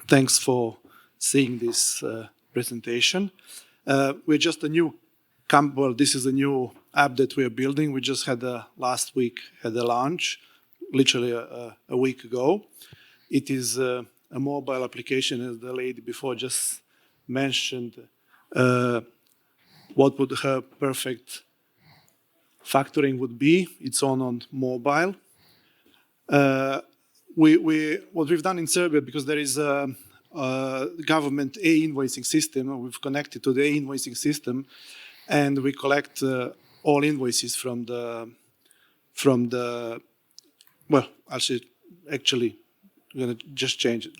Thanks for seeing this presentation. We're just a new well, this is a new app that we are building. We just had last week had a launch, literally a week ago. It is a mobile application, as the lady before just mentioned. What would her perfect factoring would be? It's on mobile. What we've done in Serbia, because there is a government e-invoicing system, we've connected to the e-invoicing system, and we collect all invoices from the well, actually, I'm going to just change it.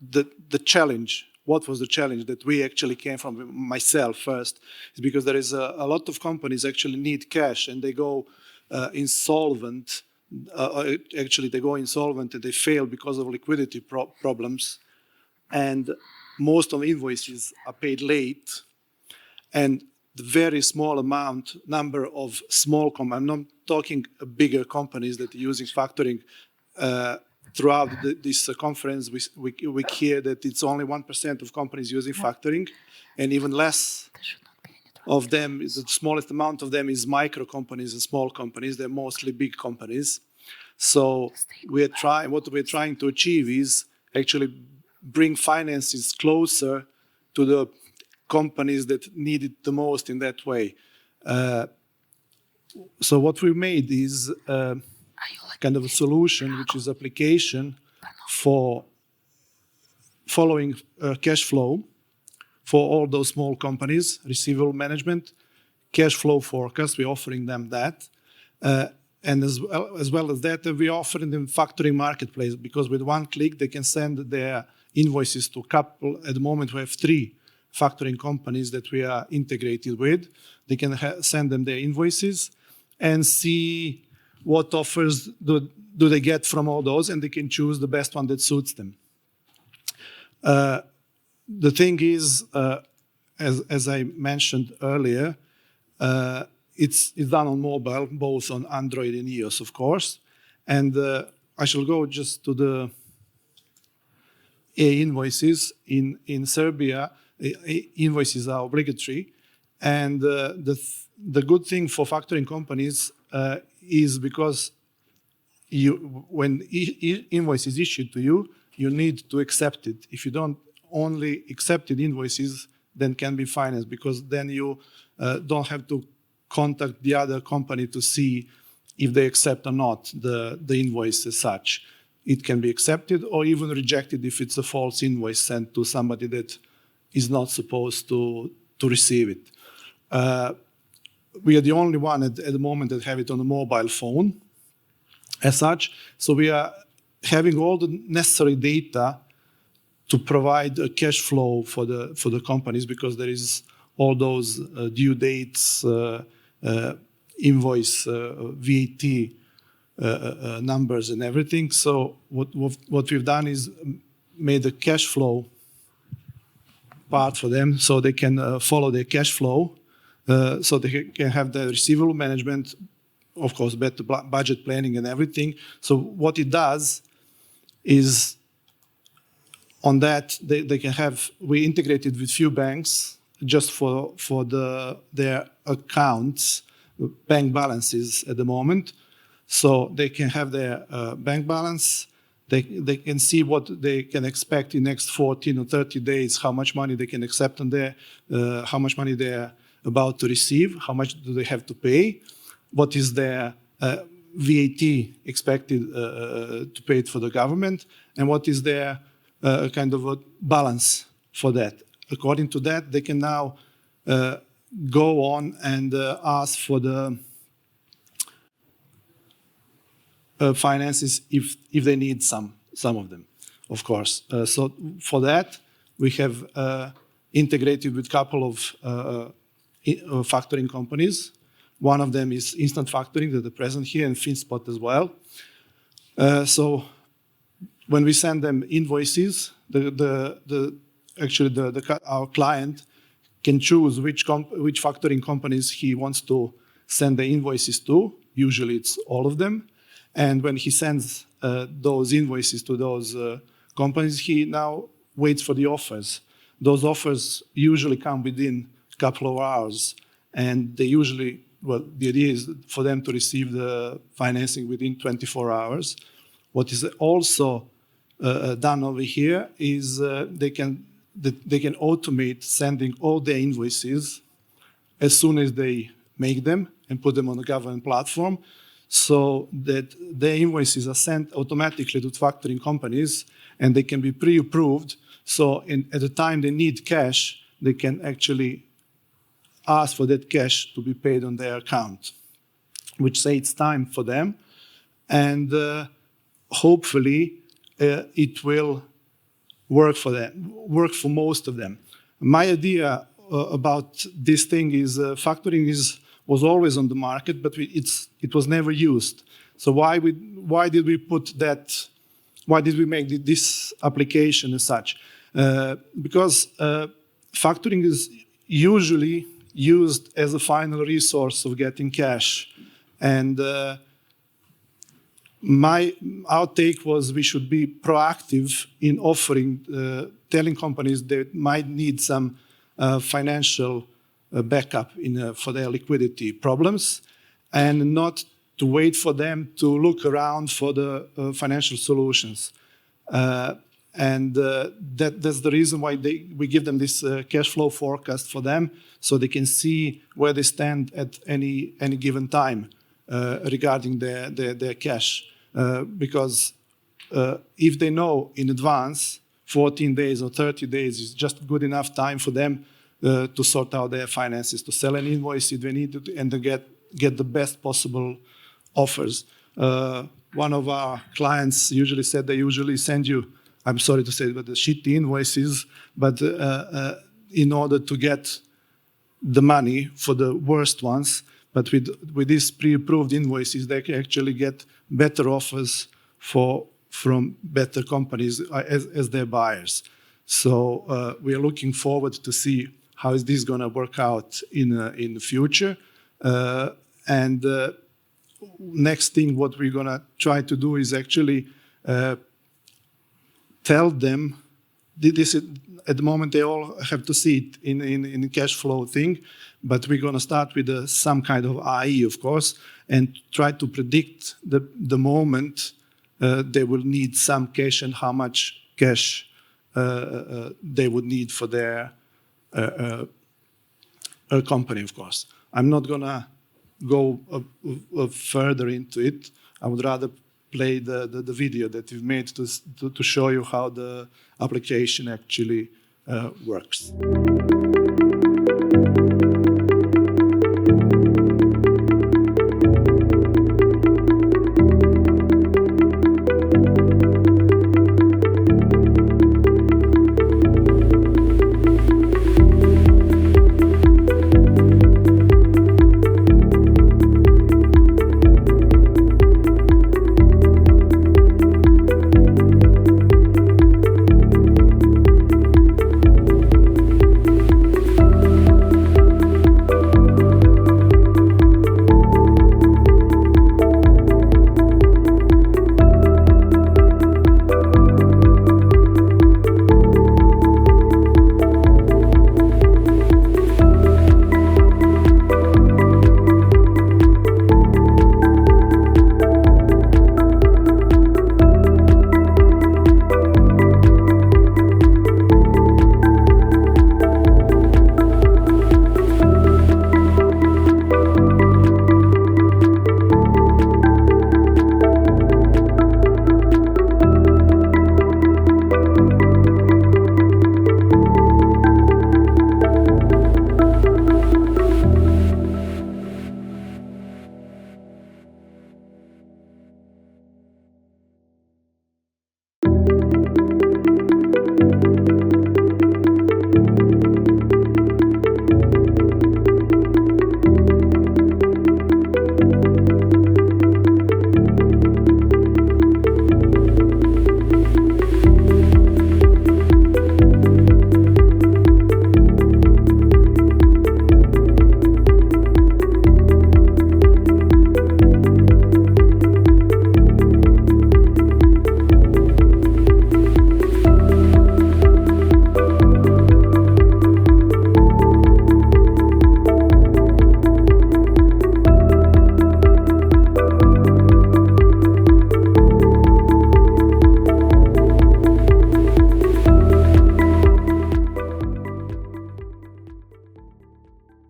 The challenge, what was the challenge that we actually came from, myself first, is because there is a lot of companies actually need cash and they go insolvent. Actually, they go insolvent and they fail because of liquidity problems. And most of invoices are paid late. And the very small number of small companies, I'm not talking bigger companies that are using factoring. Throughout this conference, we hear that it's only 1% of companies using factoring, and even less of them, the smallest amount of them is micro companies and small companies. They're mostly big companies. So what we're trying to achieve is actually bring finances closer to the companies that need it the most in that way. So what we made is kind of a solution, which is application for following cash flow for all those small companies, receivable management, cash flow forecast. We're offering them that. And as well as that, we're offering them factoring marketplace, because with one click, they can send their invoices to a couple. At the moment, we have 3 factoring companies that we are integrated with. They can send them their invoices and see what offers do they get from all those, and they can choose the best one that suits them. The thing is, as I mentioned earlier, it's done on mobile, both on Android and iOS, of course. And I shall go just to the invoices. In Serbia, invoices are obligatory. And the good thing for factoring companies is because when invoice is issued to you, you need to accept it. If you don't only accepted invoices, then can be financed, because then you don't have to contact the other company to see if they accept or not the invoice as such. It can be accepted or even rejected if it's a false invoice sent to somebody that is not supposed to receive it. We are the only one at the moment that have it on a mobile phone as such. So we are having all the necessary data to provide a cash flow for the companies, because there is all those due dates, invoice, VAT numbers and everything. So what we've done is made a cash flow part for them, so they can follow their cash flow, so they can have the receivable management, of course, better budget planning and everything. So what it does is, on that, they can have, we integrated with few banks just for their accounts, bank balances at the moment. So they can have their bank balance. They can see what they can expect in next 14 or 30 days, how much money they can accept on there, how much money they're about to receive, how much do they have to pay, what is their VAT expected to pay it for the government, and what is their kind of a balance for that. According to that, they can now go on and ask for the finances if they need some of them, of course. So for that, we have integrated with a couple of factoring companies. One of them is Instant Factoring, that are present here, and FinSpot as well. So when we send them invoices, our client can choose which factoring companies he wants to send the invoices to. Usually it's all of them. And when he sends those invoices to those companies, he now waits for the offers. Those offers usually come within a couple of hours, and they usually, well, the idea is for them to receive the financing within 24 hours. What is also done over here is they can automate sending all their invoices as soon as they make them and put them on the government platform, so that their invoices are sent automatically to factoring companies and they can be pre-approved. So at the time they need cash, they can actually ask for that cash to be paid on their account, which saves time for them. And hopefully it will work for them, work for most of them. My idea about this thing is factoring was always on the market, but it was never used. So why did we put that? Why did we make this application as such? Because factoring is usually used as a final resource of getting cash, and our take was we should be proactive in offering, telling companies they might need some financial backup for their liquidity problems, and not to wait for them to look around for the financial solutions. That's the reason why we give them this cash flow forecast for them, so they can see where they stand at any given time regarding their cash. Because if they know in advance, 14 days or 30 days is just good enough time for them to sort out their finances, to sell an invoice if they need to, and to get the best possible offers. One of our clients usually said they usually send you, I'm sorry to say, but the shitty invoices, but in order to get the money for the worst ones. But with these pre-approved invoices, they can actually get better offers from better companies as their buyers. So we are looking forward to see how is this going to work out in the future. Next thing, what we're going to try to do is actually tell them, this is, at the moment they all have to see it in the cash flow thing, but we're going to start with some kind of IE, of course, and try to predict the moment they will need some cash and how much cash they would need for their company, of course. I'm not going to go further into it. I would rather play the video that we've made to show you how the application actually works.